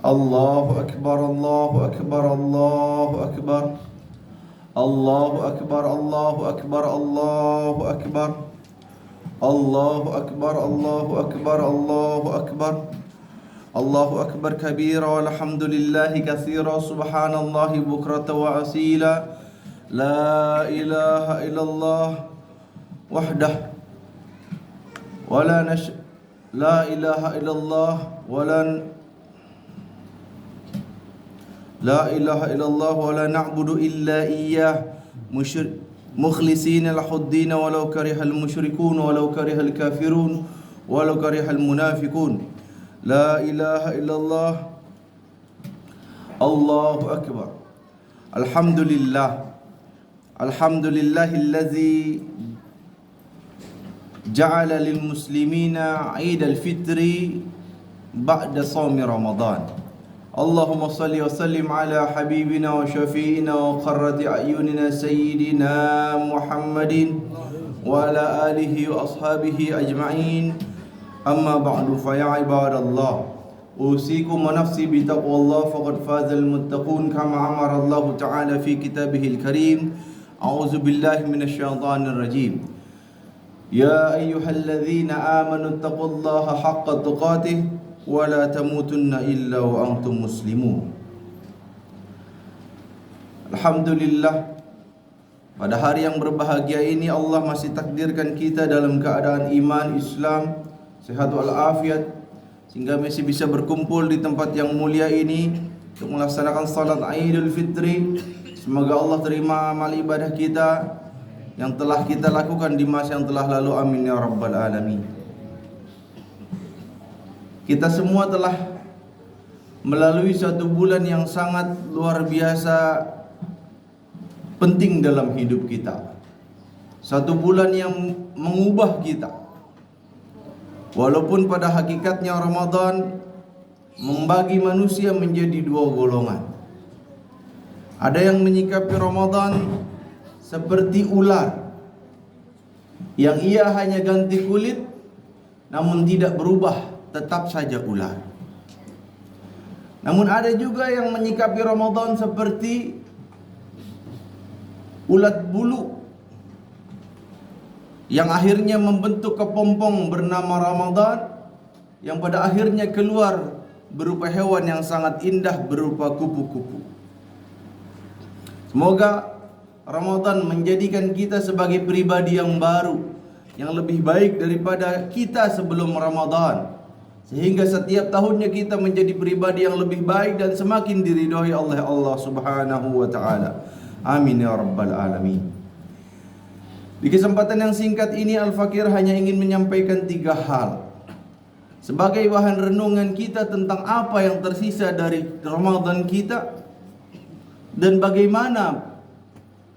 Allahu Akbar, Allahu Akbar, Allahu Akbar. Allahu Akbar, Allahu Akbar, Allahu Akbar. Allahu Akbar, Allahu Akbar, Allahu Akbar. Allahu Akbar kabira walhamdulillahi katsira subhanallahi bukrata wa asila. La ilaha illallah wahdah wala la ilaha illallah wala La ilaha illallah wa la na'budu illa iyyah mukhlisina lahuddin walau karihal musyrikun walau karihal kafirun walau karihal munafiqun. La ilaha illallah. Allahu akbar. Alhamdulillah. Alhamdulillahillazi ja'ala lil muslimina 'idal fitri ba'da shaumi Ramadan. Allahumma salli wa sallim ala habibina wa syafi'ina wa qarrati a'yunina sayyidina Muhammadin wa ala alihi wa ashabihi ajma'in. Amma ba'du, fa ya ibadallah, usikum wa nafsi bi taqwallah faqad fazal muttaqun kama amara Allah ta'ala fi kitabihil karim. A'udzu billahi minasy syaithanir rajim. Ya ayyuhalladzina amanu taqullaha haqqa tuqatih wa la tamutunna illa wa antum muslimun. Alhamdulillah, pada hari yang berbahagia ini Allah masih takdirkan kita dalam keadaan iman, Islam, sehat walafiat, sehingga masih bisa berkumpul di tempat yang mulia ini untuk melaksanakan salat Idul Fitri. Semoga Allah terima amal ibadah kita yang telah kita lakukan di masa yang telah lalu. Amin ya rabbal alamin. Kita semua telah melalui satu bulan yang sangat luar biasa penting dalam hidup kita. Satu bulan yang mengubah kita. Walaupun pada hakikatnya Ramadan membagi manusia menjadi dua golongan. Ada yang menyikapi Ramadan seperti ular yang ia hanya ganti kulit namun tidak berubah, tetap saja ular. Namun ada juga yang menyikapi Ramadan seperti ulat bulu yang akhirnya membentuk kepompong bernama Ramadan, yang pada akhirnya keluar berupa hewan yang sangat indah berupa kupu-kupu. Semoga Ramadan menjadikan kita sebagai pribadi yang baru, yang lebih baik daripada kita sebelum Ramadan, sehingga setiap tahunnya kita menjadi pribadi yang lebih baik dan semakin diridhai oleh Allah Subhanahu wa taala. Amin ya rabbal alamin. Di kesempatan yang singkat ini Al-Fakir hanya ingin menyampaikan 3 hal sebagai bahan renungan kita tentang apa yang tersisa dari Ramadan kita dan bagaimana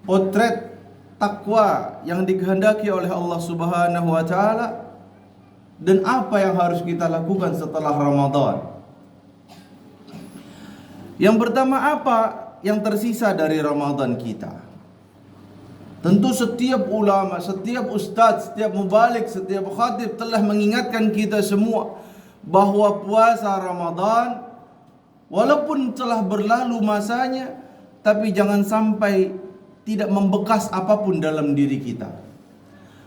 potret takwa yang dikehendaki oleh Allah Subhanahu wa taala, dan apa yang harus kita lakukan setelah Ramadan. Yang pertama, apa yang tersisa dari Ramadan kita? Tentu setiap ulama, setiap ustaz, setiap mubalik, setiap khatib telah mengingatkan kita semua bahwa puasa Ramadan walaupun telah berlalu masanya, tapi jangan sampai tidak membekas apapun dalam diri kita.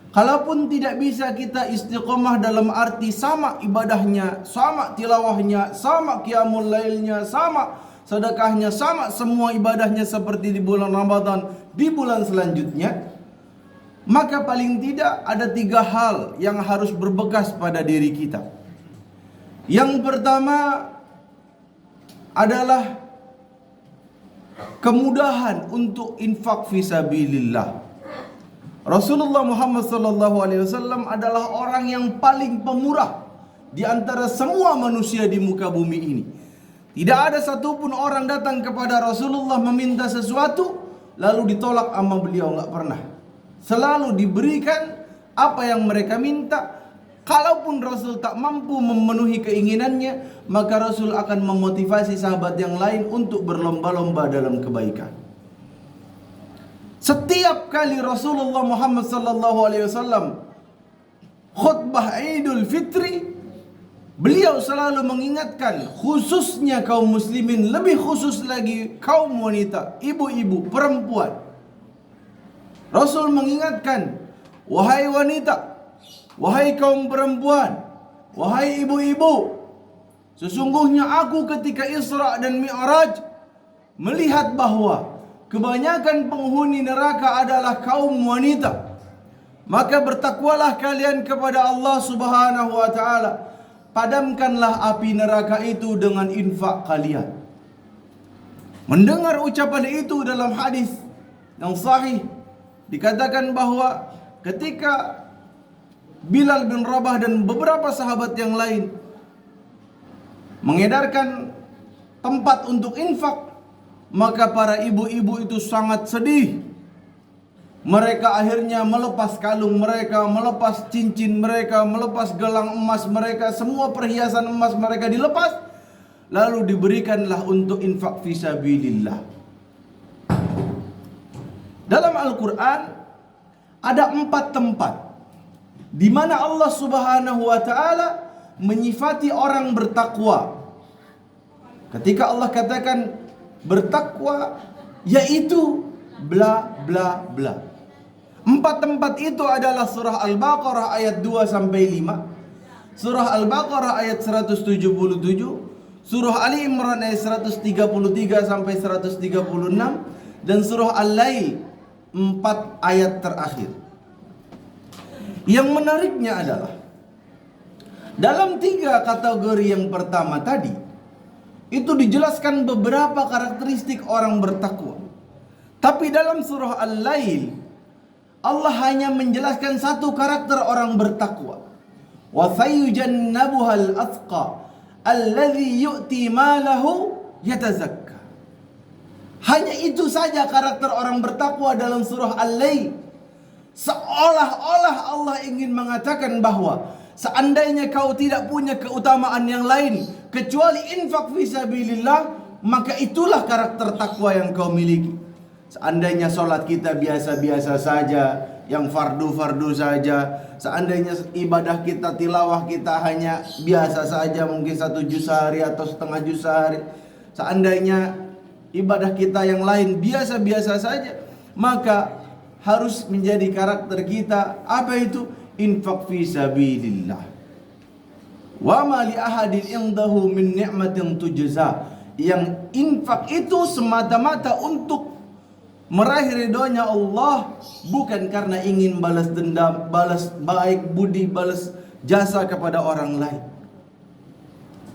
Kalaupun tidak bisa kita istiqomah dalam arti sama ibadahnya, sama tilawahnya, sama qiyamul lailnya, sama sedekahnya, sama semua ibadahnya seperti di bulan Ramadan di bulan selanjutnya, maka paling tidak ada 3 hal yang harus berbekas pada diri kita. Yang pertama adalah kemudahan untuk infak fisabilillah. Rasulullah Muhammad SAW adalah orang yang paling pemurah di antara semua manusia di muka bumi ini. Tidak ada satupun orang datang kepada Rasulullah meminta sesuatu lalu ditolak sama beliau, enggak pernah. Selalu diberikan apa yang mereka minta. Kalaupun Rasul tak mampu memenuhi keinginannya, maka Rasul akan memotivasi sahabat yang lain untuk berlomba-lomba dalam kebaikan. Setiap kali Rasulullah Muhammad SAW khutbah Idul Fitri, Beliau selalu mengingatkan, khususnya kaum muslimin, lebih khusus lagi kaum wanita, ibu-ibu, perempuan. Rasul mengingatkan, wahai wanita, wahai kaum perempuan, wahai ibu-ibu, sesungguhnya aku ketika Isra dan Mi'raj melihat bahwa kebanyakan penghuni neraka adalah kaum wanita. Maka bertakwalah kalian kepada Allah Subhanahu wa taala. Padamkanlah api neraka itu dengan infak kalian. Mendengar ucapan itu dalam hadis yang sahih, dikatakan bahwa ketika Bilal bin Rabah dan beberapa sahabat yang lain mengedarkan tempat untuk infak, maka para ibu-ibu itu sangat sedih. Mereka akhirnya melepas kalung mereka, melepas cincin mereka, melepas gelang emas mereka, semua perhiasan emas mereka dilepas, lalu diberikanlah untuk infak fisabilillah. Dalam Al-Quran ada 4 tempat di mana Allah Subhanahu wa taala menyifati orang bertakwa. Ketika Allah katakan bertakwa, yaitu bla bla bla. 4 tempat itu adalah surah Al-Baqarah ayat 2 sampai 5, surah Al-Baqarah ayat 177, surah Ali Imran ayat 133 sampai 136, dan surah Al-Lail 4 ayat terakhir. Yang menariknya adalah dalam 3 kategori yang pertama tadi itu dijelaskan beberapa karakteristik orang bertakwa. Tapi dalam surah Al-Lail Allah hanya menjelaskan 1 karakter orang bertakwa. Wa sayujannabuhal atqa alladhi yu'ti malahu yatazakka. Hanya itu saja karakter orang bertakwa dalam surah Al-Lail. Seolah-olah Allah ingin mengatakan bahwa seandainya kau tidak punya keutamaan yang lain kecuali infak fisabilillah, maka itulah karakter takwa yang kau miliki. Seandainya sholat kita biasa-biasa saja, yang fardu-fardu saja, seandainya ibadah kita, tilawah kita hanya biasa saja, mungkin 1 juz sehari atau setengah juz sehari, seandainya ibadah kita yang lain biasa-biasa saja, maka harus menjadi karakter kita apa itu? Infak fisabilillah. Wa ma li ahadin indahu min ni'matin tujza. Yang infak itu semata-mata untuk meraih ridhonya Allah, bukan karena ingin balas dendam, balas baik budi, balas jasa kepada orang lain.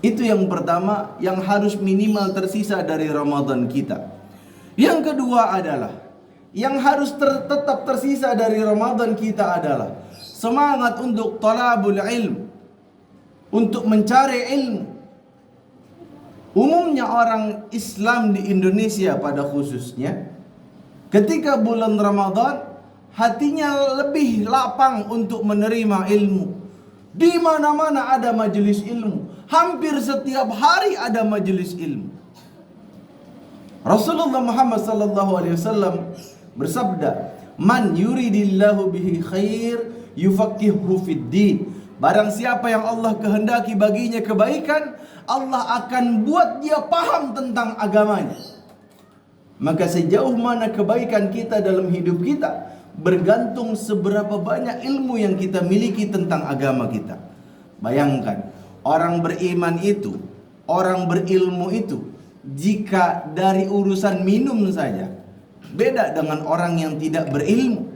Itu yang pertama yang harus minimal tersisa dari Ramadan kita. Yang kedua adalah yang harus tetap tersisa dari Ramadan kita adalah semangat untuk talabul ilm, untuk mencari ilmu. Umumnya orang Islam di Indonesia pada khususnya ketika bulan Ramadan hatinya lebih lapang untuk menerima ilmu. Di mana-mana ada majelis ilmu. Hampir setiap hari ada majelis ilmu. Rasulullah Muhammad sallallahu alaihi wasallam bersabda, "Man yuridillahu bihi khair yufaqihuhu fid din." Barang siapa yang Allah kehendaki baginya kebaikan, Allah akan buat dia paham tentang agamanya. Maka sejauh mana kebaikan kita dalam hidup kita bergantung seberapa banyak ilmu yang kita miliki tentang agama kita. Bayangkan, orang beriman itu, orang berilmu itu, jika dari urusan minum saja beda dengan orang yang tidak berilmu.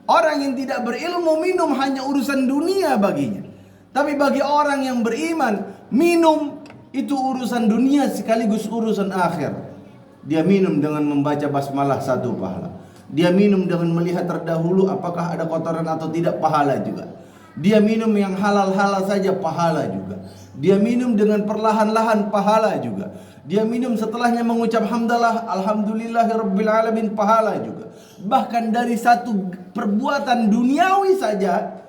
Orang yang tidak berilmu minum hanya urusan dunia baginya. Tapi bagi orang yang beriman, minum itu urusan dunia sekaligus urusan akhir. Dia minum dengan membaca basmalah 1 pahala. Dia minum dengan melihat terdahulu apakah ada kotoran atau tidak, pahala juga. Dia minum yang halal-halal saja, pahala juga. Dia minum dengan perlahan-lahan, pahala juga. Dia minum setelahnya mengucap hamdalah, alhamdulillahirabbil alamin, pahala juga. Bahkan dari 1 perbuatan duniawi saja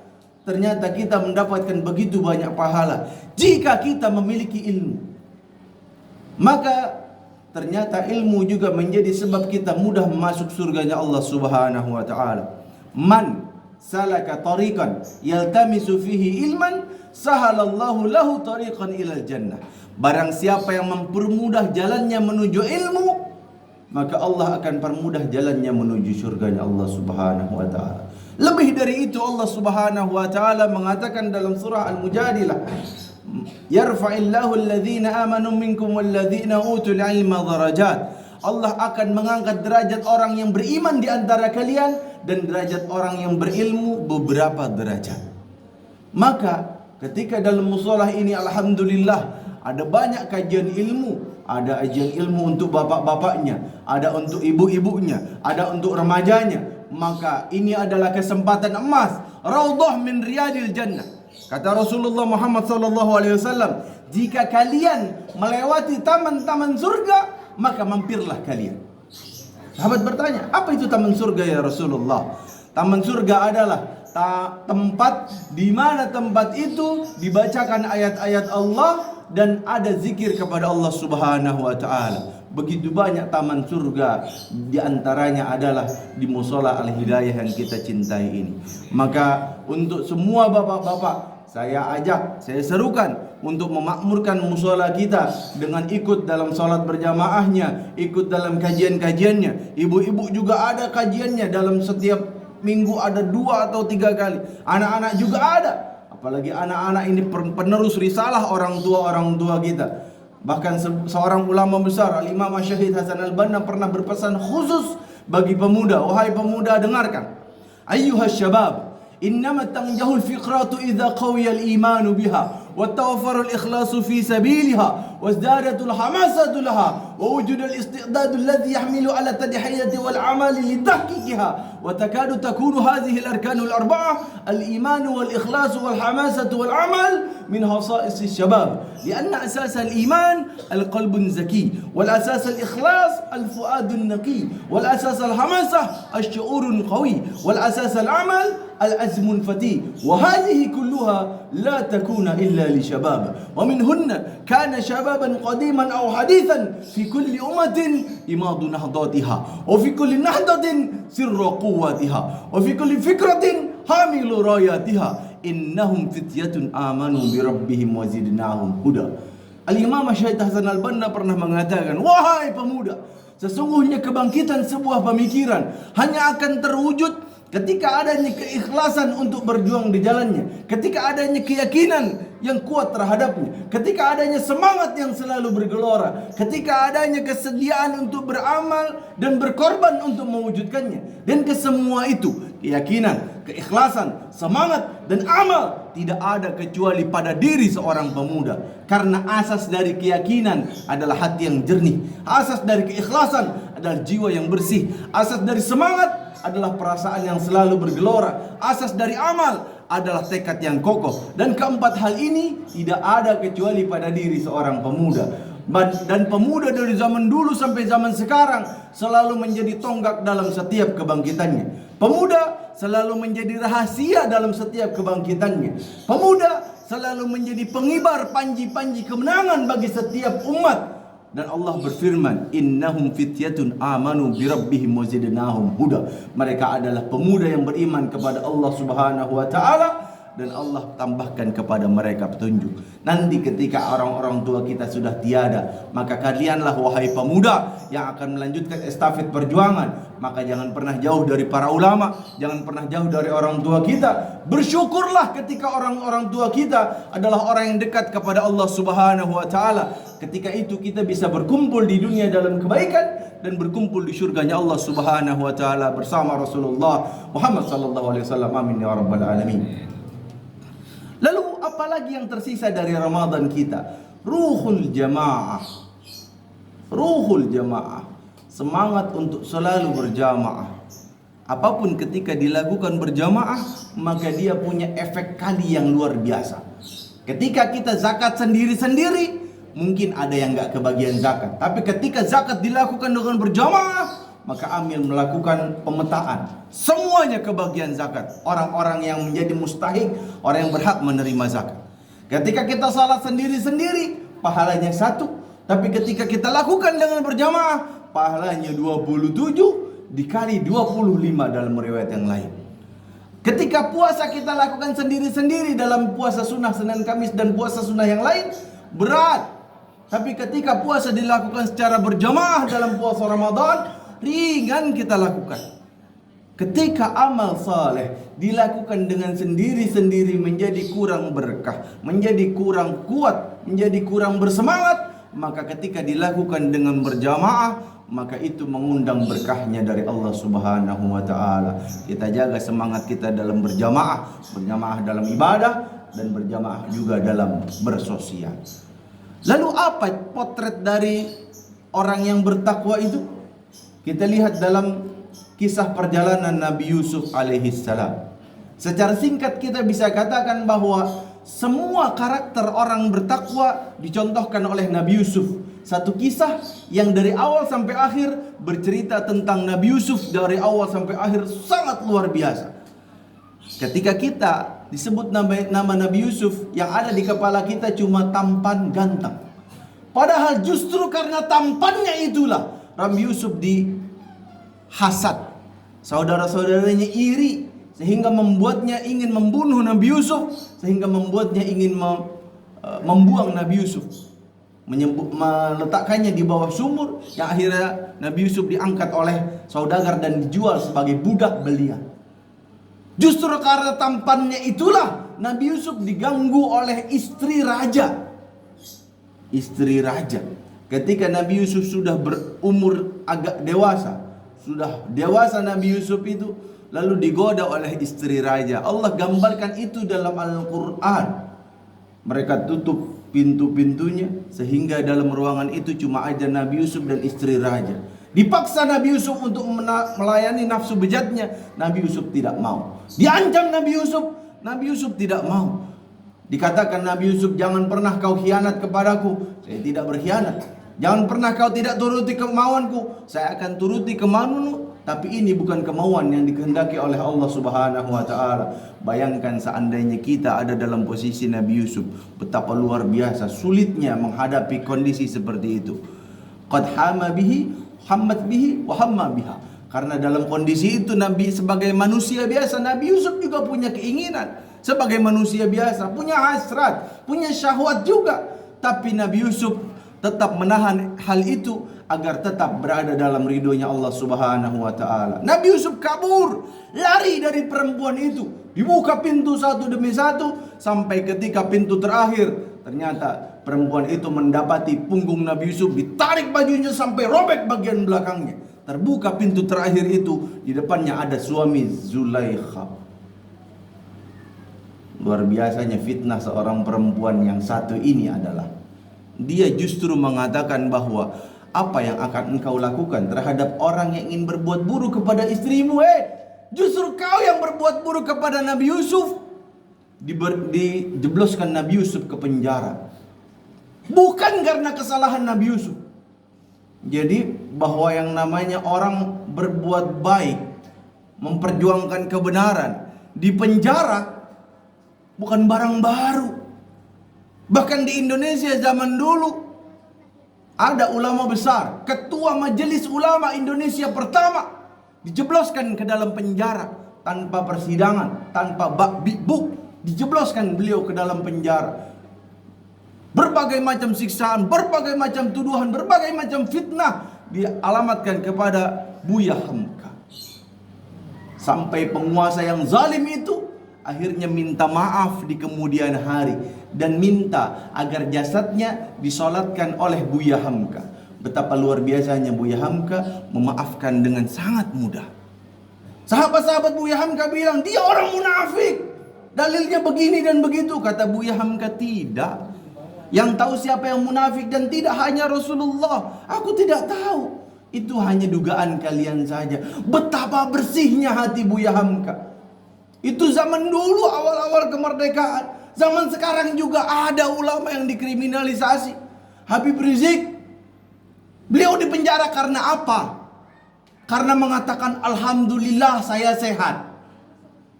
ternyata kita mendapatkan begitu banyak pahala jika kita memiliki ilmu. Maka ternyata ilmu juga menjadi sebab kita mudah masuk surganya Allah Subhanahu wa taala. Man, salaka tariqan yaltamisu fihi ilman sahalallahu lahu tariqan ilal jannah. Barang siapa yang mempermudah jalannya menuju ilmu, maka Allah akan permudah jalannya menuju surganya Allah Subhanahu wa taala. Lebih dari itu, Allah Subhanahu wa taala mengatakan dalam surah Al-Mujadilah, yarfa'illahu alladhina amanu minkum walladhina utul ilma darajat. Allah akan mengangkat derajat orang yang beriman di antara kalian dan derajat orang yang berilmu beberapa derajat. Maka ketika dalam musolah ini, alhamdulillah, ada banyak kajian ilmu. Ada kajian ilmu untuk bapak-bapaknya, ada untuk ibu-ibunya, ada untuk remajanya. Maka ini adalah kesempatan emas, raudhah min riyadil jannah. Kata Rasulullah Muhammad SAW, jika kalian melewati taman-taman surga, maka mampirlah kalian. Sahabat bertanya, apa itu taman surga ya Rasulullah? Taman surga adalah tempat di mana tempat itu dibacakan ayat-ayat Allah dan ada zikir kepada Allah Subhanahu wa taala. Begitu banyak taman surga, di antaranya adalah di Mushola Al-Hidayah yang kita cintai ini. Maka untuk semua bapak-bapak, saya ajak, saya serukan untuk memakmurkan mushola kita dengan ikut dalam salat berjamaahnya, ikut dalam kajian-kajiannya. Ibu-ibu juga ada kajiannya dalam setiap minggu, ada 2 atau 3 kali. Anak-anak juga ada. Apalagi anak-anak ini penerus risalah orang tua kita. Bahkan seorang ulama besar, Al-Imam Syahid Hasan Al-Banna, pernah berpesan khusus bagi pemuda. Wahai pemuda, dengarkan. Ayyuhas syabab, innama tanjahul fiqratu idza qawiyal imanu biha وتوفر الإخلاص في سبيلها وازدادت الحماسة لها ووجد الاستعداد الذي يحمل على التضحية والعمل لتحقيقها وتكاد تكون هذه الأركان الأربعة الإيمان والإخلاص والحماسة والعمل من خصائص الشباب لأن أساس الإيمان القلب الزكي والأساس الإخلاص الفؤاد النقي والأساس الحماسة الشعور القوي والأساس العمل العزم الفتي وهذه كلها لا تكون إلا لشباب ومنهن كان شبابا قديما أو حديثا في كل أمة إماض نهضاتها وفي كل نهضة سر قوتها وفي كل فكرة حامل راياتها إنهم فتية آمنوا بربهم وزدناهم هدى. Al-Imam Syahid Hasan Al-Banna pernah mengatakan, wahai pemuda, sesungguhnya kebangkitan sebuah pemikiran hanya akan terwujud ketika adanya keikhlasan untuk berjuang di jalannya, ketika adanya keyakinan yang kuat terhadapnya, ketika adanya semangat yang selalu bergelora, ketika adanya kesediaan untuk beramal dan berkorban untuk mewujudkannya. Dan kesemua itu, keyakinan, keikhlasan, semangat dan amal tidak ada kecuali pada diri seorang pemuda. Karena asas dari keyakinan adalah hati yang jernih, asas dari keikhlasan adalah jiwa yang bersih, asas dari semangat adalah perasaan yang selalu bergelora, asas dari amal adalah tekad yang kokoh. Dan keempat hal ini tidak ada kecuali pada diri seorang pemuda. Dan pemuda dari zaman dulu sampai zaman sekarang selalu menjadi tonggak dalam setiap kebangkitannya. Pemuda selalu menjadi rahasia dalam setiap kebangkitannya. Pemuda selalu menjadi pengibar panji-panji kemenangan bagi setiap umat. Dan Allah berfirman, innahum fityatun amanu birabbihim wazidnahum huda. Mereka adalah pemuda yang beriman kepada Allah Subhanahu wa taala dan Allah tambahkan kepada mereka petunjuk. Nanti ketika orang-orang tua kita sudah tiada, maka kalianlah wahai pemuda yang akan melanjutkan estafet perjuangan. Maka jangan pernah jauh dari para ulama, jangan pernah jauh dari orang tua kita. Bersyukurlah ketika orang-orang tua kita adalah orang yang dekat kepada Allah Subhanahu wa taala. Ketika itu kita bisa berkumpul di dunia dalam kebaikan dan berkumpul di surganya Allah Subhanahu wa taala bersama Rasulullah Muhammad sallallahu alaihi wasallam. Amin ya rabbal alamin. Lalu apalagi yang tersisa dari Ramadan kita? Ruhul jamaah. Ruhul jamaah. Semangat untuk selalu berjamaah. Apapun ketika dilakukan berjamaah, maka dia punya efek kali yang luar biasa. Ketika kita zakat sendiri-sendiri, mungkin ada yang gak kebagian zakat. Tapi ketika zakat dilakukan dengan berjamaah, maka Amil melakukan pemetaan. Semuanya kebagian zakat. Orang-orang yang menjadi mustahik, orang yang berhak menerima zakat. Ketika kita salat sendiri-sendiri, pahalanya 1. Tapi ketika kita lakukan dengan berjamaah, pahalanya 27 dikali 25 dalam riwayat yang lain. Ketika puasa kita lakukan sendiri-sendiri dalam puasa sunnah Senin Kamis dan puasa sunnah yang lain, berat. Tapi ketika puasa dilakukan secara berjamaah dalam puasa Ramadan, ringan kita lakukan. Ketika amal saleh dilakukan dengan sendiri-sendiri menjadi kurang berkah, menjadi kurang kuat, menjadi kurang bersemangat, maka ketika dilakukan dengan berjamaah, maka itu mengundang berkahnya dari Allah Subhanahu wa taala. Kita jaga semangat kita dalam berjamaah dalam ibadah dan berjamaah juga dalam bersosial. Lalu apa potret dari orang yang bertakwa itu? Kita lihat dalam kisah perjalanan Nabi Yusuf alaihissalam. Secara singkat kita bisa katakan bahwa semua karakter orang bertakwa dicontohkan oleh Nabi Yusuf. Satu kisah yang dari awal sampai akhir bercerita tentang Nabi Yusuf dari awal sampai akhir sangat luar biasa. Ketika kita disebut nama Nabi Yusuf, yang ada di kepala kita cuma tampan ganteng. Padahal justru karena tampannya itulah Nabi Yusuf dihasad. Saudara-saudaranya iri sehingga membuatnya ingin membunuh Nabi Yusuf, sehingga membuatnya ingin membuang Nabi Yusuf, meletakkannya di bawah sumur, yang akhirnya Nabi Yusuf diangkat oleh saudagar dan dijual sebagai budak belian. Justru karena tampannya itulah Nabi Yusuf diganggu oleh istri raja. Istri raja. Ketika Nabi Yusuf sudah berumur agak dewasa, sudah dewasa Nabi Yusuf itu, lalu digoda oleh istri raja. Allah gambarkan itu dalam Al-Quran. Mereka tutup pintu-pintunya sehingga dalam ruangan itu cuma aja Nabi Yusuf dan istri raja. Dipaksa Nabi Yusuf untuk melayani nafsu bejatnya. Nabi Yusuf tidak mau. Diancam Nabi Yusuf tidak mau. Dikatakan Nabi Yusuf, jangan pernah kau khianat kepadaku. Saya tidak berkhianat. Jangan pernah kau tidak turuti kemauanku. Saya akan turuti kemauanmu. Tapi ini bukan kemauan yang dikehendaki oleh Allah Subhanahu wa taala. Bayangkan seandainya kita ada dalam posisi Nabi Yusuf, betapa luar biasa sulitnya menghadapi kondisi seperti itu. Qad hammat bihi wa hamma biha. Karena dalam kondisi itu Nabi sebagai manusia biasa, Nabi Yusuf juga punya keinginan. Sebagai manusia biasa, punya hasrat, punya syahwat juga. Tapi Nabi Yusuf tetap menahan hal itu agar tetap berada dalam ridhonya Allah Subhanahu wa taala. Nabi Yusuf kabur, lari dari perempuan itu. Dibuka pintu satu demi satu sampai ketika pintu terakhir, ternyata perempuan itu mendapati punggung Nabi Yusuf, ditarik bajunya sampai robek bagian belakangnya. Terbuka pintu terakhir itu, di depannya ada suami Zulaikha. Luar biasanya fitnah seorang perempuan yang satu ini adalah dia justru mengatakan bahwa apa yang akan engkau lakukan terhadap orang yang ingin berbuat buruk kepada istrimu, justru kau yang berbuat buruk kepada Nabi Yusuf. Dijebloskan Nabi Yusuf ke penjara. Bukan karena kesalahan Nabi Yusuf. Jadi bahwa yang namanya orang berbuat baik, memperjuangkan kebenaran, di penjara bukan barang baru. Bahkan di Indonesia zaman dulu ada ulama besar, ketua majelis ulama Indonesia pertama, dijebloskan ke dalam penjara tanpa persidangan, tanpa buk, dijebloskan beliau ke dalam penjara. Berbagai macam siksaan, berbagai macam tuduhan, berbagai macam fitnah dialamatkan kepada Buya Hamka. Sampai penguasa yang zalim itu akhirnya minta maaf di kemudian hari dan minta agar jasadnya disolatkan oleh Buya Hamka. Betapa luar biasanya Buya Hamka memaafkan dengan sangat mudah. Sahabat-sahabat Buya Hamka bilang, dia orang munafik, dalilnya begini dan begitu. Kata Buya Hamka, tidak. Yang tahu siapa yang munafik dan tidak hanya Rasulullah. Aku tidak tahu. Itu hanya dugaan kalian saja. Betapa bersihnya hati Buya Hamka. Itu zaman dulu awal-awal kemerdekaan. Zaman sekarang juga ada ulama yang dikriminalisasi. Habib Rizik, beliau dipenjara karena apa? Karena mengatakan alhamdulillah saya sehat.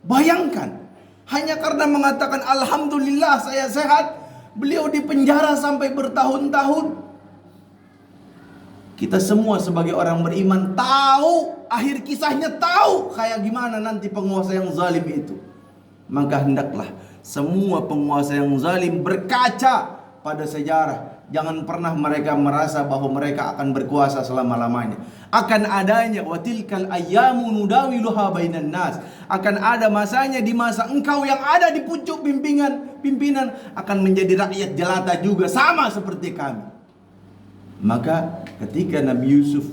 Bayangkan, hanya karena mengatakan alhamdulillah saya sehat, beliau dipenjara sampai bertahun-tahun. Kita semua sebagai orang beriman tahu akhir kisahnya, tahu kayak gimana nanti penguasa yang zalim itu. Maka hendaklah semua penguasa yang zalim berkaca pada sejarah. Jangan pernah mereka merasa bahwa mereka akan berkuasa selama-lamanya. Akan adanya watilkal ayyamu nudawiluha bainan nas. Akan ada masanya di masa engkau yang ada di pucuk pimpinan akan menjadi rakyat jelata juga, sama seperti kami. Maka ketika Nabi Yusuf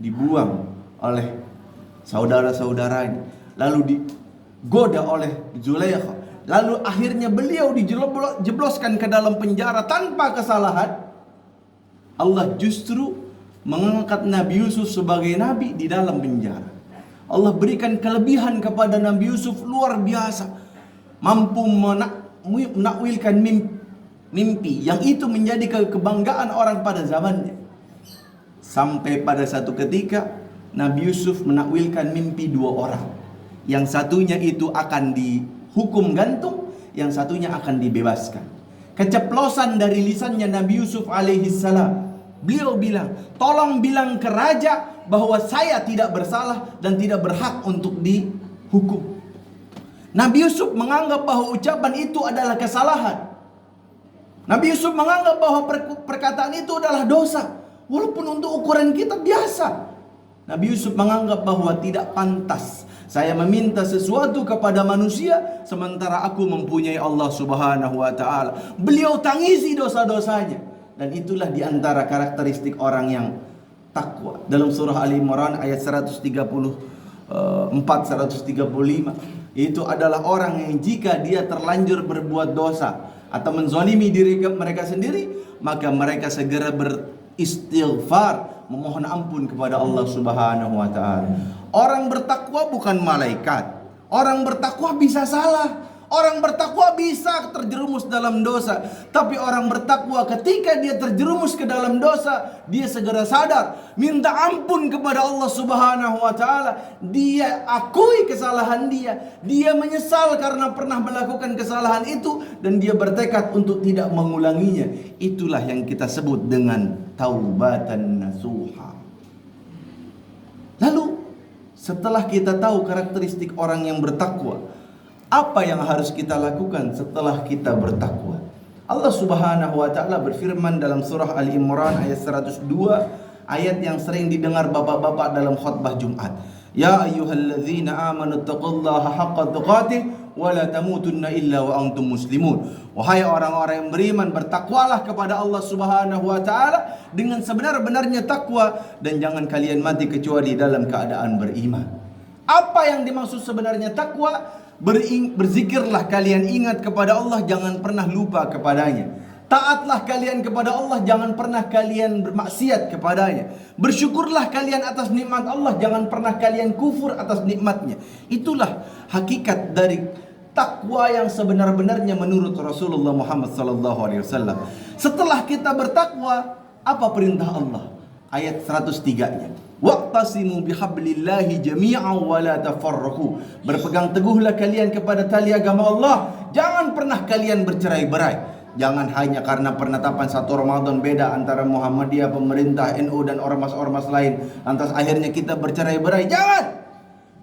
dibuang oleh saudara-saudaranya, lalu digoda oleh Zulaikha, lalu akhirnya beliau dijebloskan ke dalam penjara tanpa kesalahan, Allah justru mengangkat Nabi Yusuf sebagai nabi di dalam penjara. Allah berikan kelebihan kepada Nabi Yusuf luar biasa, mampu menakwilkan mimpi yang itu menjadi kebanggaan orang pada zamannya. Sampai pada satu ketika Nabi Yusuf menakwilkan mimpi 2 orang. Yang satunya itu akan dihukum gantung, yang satunya akan dibebaskan. Keceplosan dari lisannya Nabi Yusuf alaihissalam, beliau bilang, tolong bilang ke raja bahwa saya tidak bersalah dan tidak berhak untuk dihukum. Nabi Yusuf menganggap bahwa ucapan itu adalah kesalahan. Nabi Yusuf menganggap bahwa perkataan itu adalah dosa, walaupun untuk ukuran kita biasa. Nabi Yusuf menganggap bahwa tidak pantas saya meminta sesuatu kepada manusia sementara aku mempunyai Allah Subhanahu wa taala. Beliau tangisi dosa-dosanya, dan itulah diantara karakteristik orang yang takwa. Dalam surah Ali Imran ayat 134-135, itu adalah orang yang jika dia terlanjur berbuat dosa atau menzalimi diri mereka sendiri, maka mereka segera beristighfar, memohon ampun kepada Allah Subhanahu wa taala. Orang bertakwa bukan malaikat. Orang bertakwa bisa salah. Orang bertakwa bisa terjerumus dalam dosa. Tapi orang bertakwa ketika dia terjerumus ke dalam dosa, dia segera sadar, minta ampun kepada Allah Subhanahu wa taala. Dia akui kesalahan dia. Dia menyesal karena pernah melakukan kesalahan itu, dan dia bertekad untuk tidak mengulanginya. Itulah yang kita sebut dengan taubatan nasuha. Lalu setelah kita tahu karakteristik orang yang bertakwa, apa yang harus kita lakukan setelah kita bertakwa? Allah Subhanahu wa taala berfirman dalam surah Ali Imran ayat 102, ayat yang sering didengar bapak-bapak dalam khutbah Jumat. Ya ayyuhalladzina amanu taqullaha haqqa tuqatih wa la tamutunna illa wa antum muslimun. Wahai orang-orang yang beriman, bertakwalah kepada Allah Subhanahu wa taala dengan sebenar-benarnya takwa, dan jangan kalian mati kecuali dalam keadaan beriman. Apa yang dimaksud sebenarnya takwa? Berzikirlah kalian, ingat kepada Allah, jangan pernah lupa kepadanya. Taatlah kalian kepada Allah, jangan pernah kalian bermaksiat kepadanya. Bersyukurlah kalian atas nikmat Allah, jangan pernah kalian kufur atas nikmatnya. Itulah hakikat dari takwa yang sebenar-benarnya menurut Rasulullah Muhammad SAW. Setelah kita bertakwa, apa perintah Allah? Ayat 103-nya. Waqtasimu bihablillahi jami'an wa la tafarraqu. Berpegang teguhlah kalian kepada tali agama Allah, jangan pernah kalian bercerai-berai. Jangan hanya karena penetapan 1 Ramadan beda antara Muhammadiyah, pemerintah, NU dan ormas-ormas lain, lantas akhirnya kita bercerai-berai. Jangan.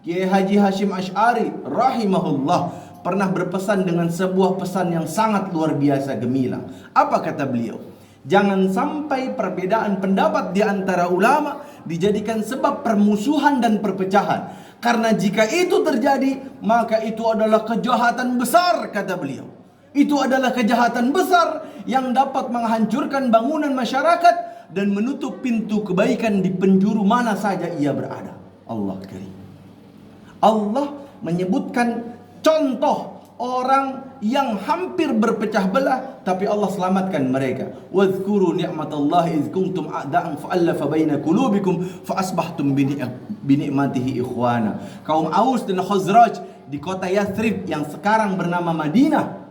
Kiai Haji Hashim Asy'ari rahimahullah pernah berpesan dengan sebuah pesan yang sangat luar biasa gemilang. Apa kata beliau? Jangan sampai perbedaan pendapat di antara ulama dijadikan sebab permusuhan dan perpecahan. Karena jika itu terjadi, maka itu adalah kejahatan besar, kata beliau. Itu adalah kejahatan besar yang dapat menghancurkan bangunan masyarakat dan menutup pintu kebaikan di penjuru mana saja ia berada. Allah karim. Allah menyebutkan contoh orang yang hampir berpecah belah, tapi Allah selamatkan mereka. Wadhkuru ni'matallahi idh kuntum a'da'an fa'alafa baina qulubikum fa'asbahtum bi ni'matihi ikhwana. Kaum Aus dan Khazraj di kota Yathrib yang sekarang bernama Madinah,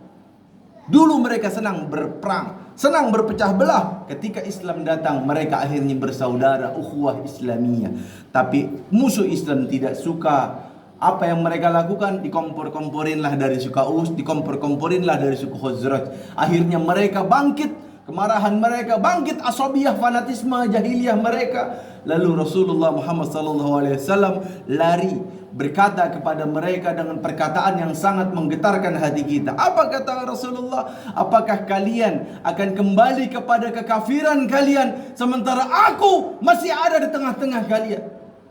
dulu mereka senang berperang, senang berpecah belah. Ketika Islam datang, mereka akhirnya bersaudara, ukhuwah Islamiyah. Tapi musuh Islam tidak suka. Apa yang mereka lakukan? Dikompor-komporinlah dari suku Aus, dikompor-komporinlah dari suku Khazraj. Akhirnya mereka bangkit kemarahan mereka, bangkit asabiyah, fanatisme jahiliyah mereka. Lalu Rasulullah Muhammad SAW lari berkata kepada mereka dengan perkataan yang sangat menggetarkan hati kita. Apa kata Rasulullah? Apakah kalian akan kembali kepada kekafiran kalian sementara aku masih ada di tengah-tengah kalian?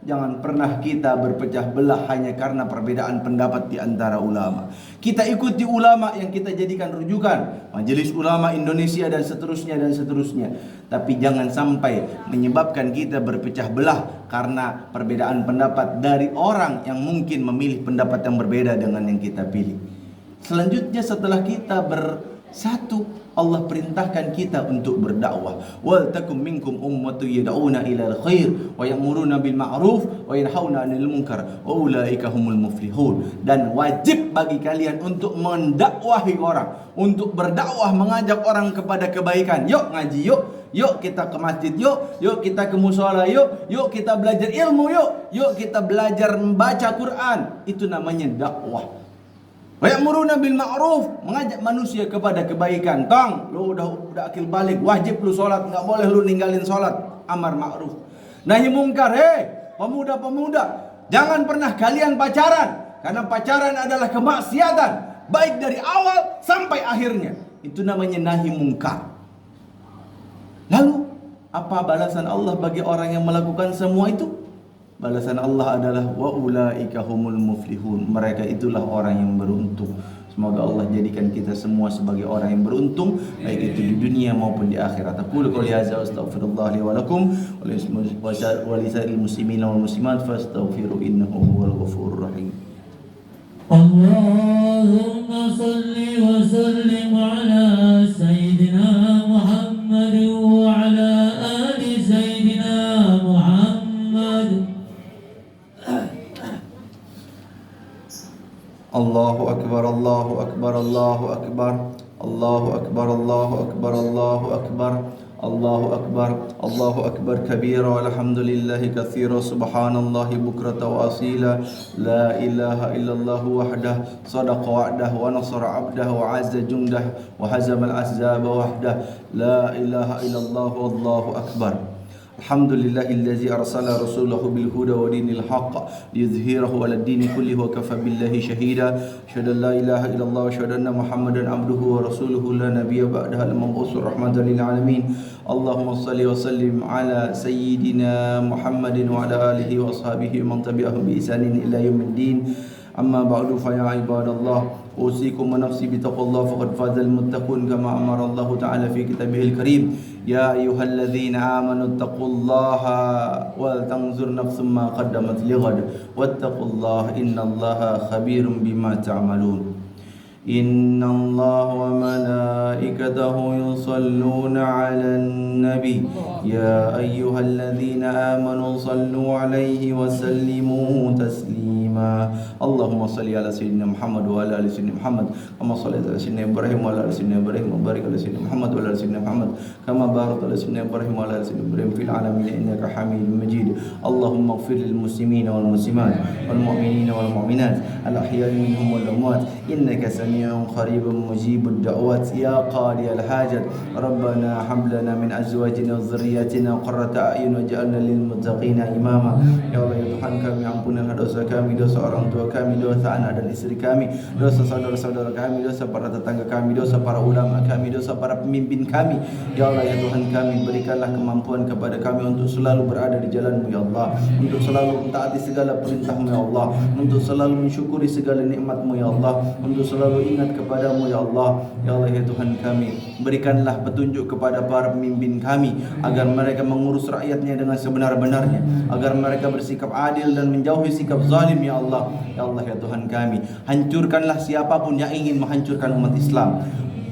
Jangan pernah kita berpecah belah hanya karena perbedaan pendapat di antara ulama. Kita ikuti ulama yang kita jadikan rujukan, Majelis Ulama Indonesia dan seterusnya dan seterusnya. Tapi jangan sampai menyebabkan kita berpecah belah karena perbedaan pendapat dari orang yang mungkin memilih pendapat yang berbeda dengan yang kita pilih. Selanjutnya setelah kita bersatu, Allah perintahkan kita untuk berdakwah. Wal takum minkum ummatu yad'una ilal khair wa ya'muruna bil ma'ruf wa yanhauna 'anil munkar wa ulaika humul muflihun. Dan wajib bagi kalian untuk mendakwahi orang, untuk berdakwah, mengajak orang kepada kebaikan. Yuk ngaji, yuk kita ke masjid, yuk kita ke mushola, yuk kita belajar ilmu, yuk kita belajar membaca Quran. Itu namanya dakwah. Wa ya'muruna bil ma'ruf, mengajak manusia kepada kebaikan. Tong, lu udah akil balik, wajib lu salat, enggak boleh lu ninggalin salat. Amar ma'ruf. Nahi mungkar. Pemuda-pemuda, jangan pernah kalian pacaran, karena pacaran adalah kemaksiatan, baik dari awal sampai akhirnya. Itu namanya nahi mungkar. Lalu, apa balasan Allah bagi orang yang melakukan semua itu? Balasan Allah adalah wa ulaika humul muflihun. Mereka itulah orang yang beruntung. Semoga Allah jadikan kita semua sebagai orang yang beruntung, baik itu di dunia maupun di akhirat. Aqulu qouli hadza wa astaghfirullah li wa lakum wa li sa'iril muslimina wal muslimat fastaghfiru innahu huwal ghafurur rahim. Allahumma salli wa sallim ala sayyidina Muhammad wa ala ali sayyidina Muhammad. Allahu akbar, Allahu akbar, Allahu akbar, Allahu akbar, Allahu akbar, Allahu akbar, Allahu akbar, Allahu akbar kabira walhamdulillahi katsira subhanallahi bukrata wa asila. La ilaha illallah wahdah sadaqa wa'dah wa nasara 'abdah wa 'azza jundah wa hazama al-ahzaba wahdah. La ilaha illallah wallahu akbar. Alhamdulillahillazi arsala rasulahu bil huda wa dinil haqq liyudhhirahu 'ala ad-dini kullihi wa kafa billahi shahida. Asyhadu an la ilaha illallah wa asyhadu anna Muhammadan 'abduhu wa rasuluhu la nabiyya ba'dahu al-mab'utsur rahmatan lil 'alamin. Allahumma shalli wa sallim 'ala sayyidina Muhammadin wa 'ala alihi wa ashabihi wa man tabi'ahum bi ihsanin ila yaumiddin. Amma ba'du fa ya ibadallah, usikum wa nafsi bi taqwallah faqad fazal muttaqun kama amara Allah ta'ala fi kitabihil karim. Ya ayyuhalladzina amanu taqullaha wal tanzur nafsum ma qaddamat lighad wattaqullaha innallaha khabirum bima ta'malun. Innallaha wa malaikatahu yusalluna 'alan nabi ya ayyuhalladzina amanu sallu 'alaihi wa sallimu taslima. Allahumma salli ala sayyidina Muhammad wa ala ali sayyidina Muhammad kama shallaita ala sayyidina Ibrahim wa ala ali sayyidina Ibrahim wa barik ala sayyidina Muhammad wa ala ali sayyidina Muhammad kama barakta ala sayyidina Ibrahim wa ala ali sayyidina Ibrahim fil alamin innaka Hamidum Majid. Allahumma ighfir lil muslimina wal muslimat wal mu'minina wal mu'minat al ahya'i minhum wal amwat innaka sami'un qaribun mujibud da'wat ya qadi al hajat. Rabbana hab lana min azwajina wa dhurriyyatina qurrata a'yun waj'alna lil muttaqina imama. Ya Allah, ya Tuhan kami, ampunkanlah dosa kami, dosa orang tua kami, dosa anak dan istri kami, dosa saudara-saudara kami, dosa para tetangga kami, dosa para ulama kami, dosa para pemimpin kami. Ya Allah, ya Tuhan kami, berikanlah kemampuan kepada kami untuk selalu berada di jalan-Mu ya Allah, untuk selalu mentaati segala perintah-Mu ya Allah, untuk selalu mensyukuri segala nikmat-Mu ya Allah, untuk selalu ingat kepadamu ya Allah. Ya Allah, ya Tuhan kami, berikanlah petunjuk kepada para pemimpin kami agar mereka mengurus rakyatnya dengan sebenar-benarnya, agar mereka bersikap adil dan menjauhi sikap zalim ya Allah. Ya Allah, ya Tuhan kami, hancurkanlah siapapun yang ingin menghancurkan umat Islam.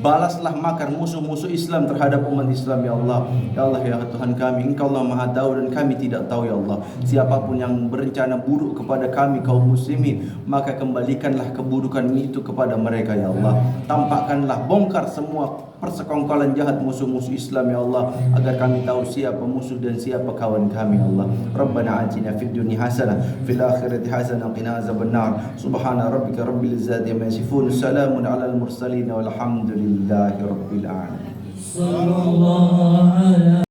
Balaslah makar musuh-musuh Islam terhadap umat Islam ya Allah. Ya Allah, ya Tuhan kami, Engkau Allah Maha tahu dan kami tidak tahu ya Allah. Siapapun yang berencana buruk kepada kami kaum muslimin, maka kembalikanlah keburukan itu kepada mereka ya Allah. Tampakkanlah, bongkar semua persekongkolan jahat musuh-musuh Islam ya Allah, agar kami tahu siapa musuh dan siapa kawan kami ya Allah. Rabbana atina fid dunya hasanah fil akhirati hasanah qina azabannar. Subhana rabbika rabbil izzati amma yasifun, salamun alal mursalin walhamdulillahi rabbil alamin. صلى الله على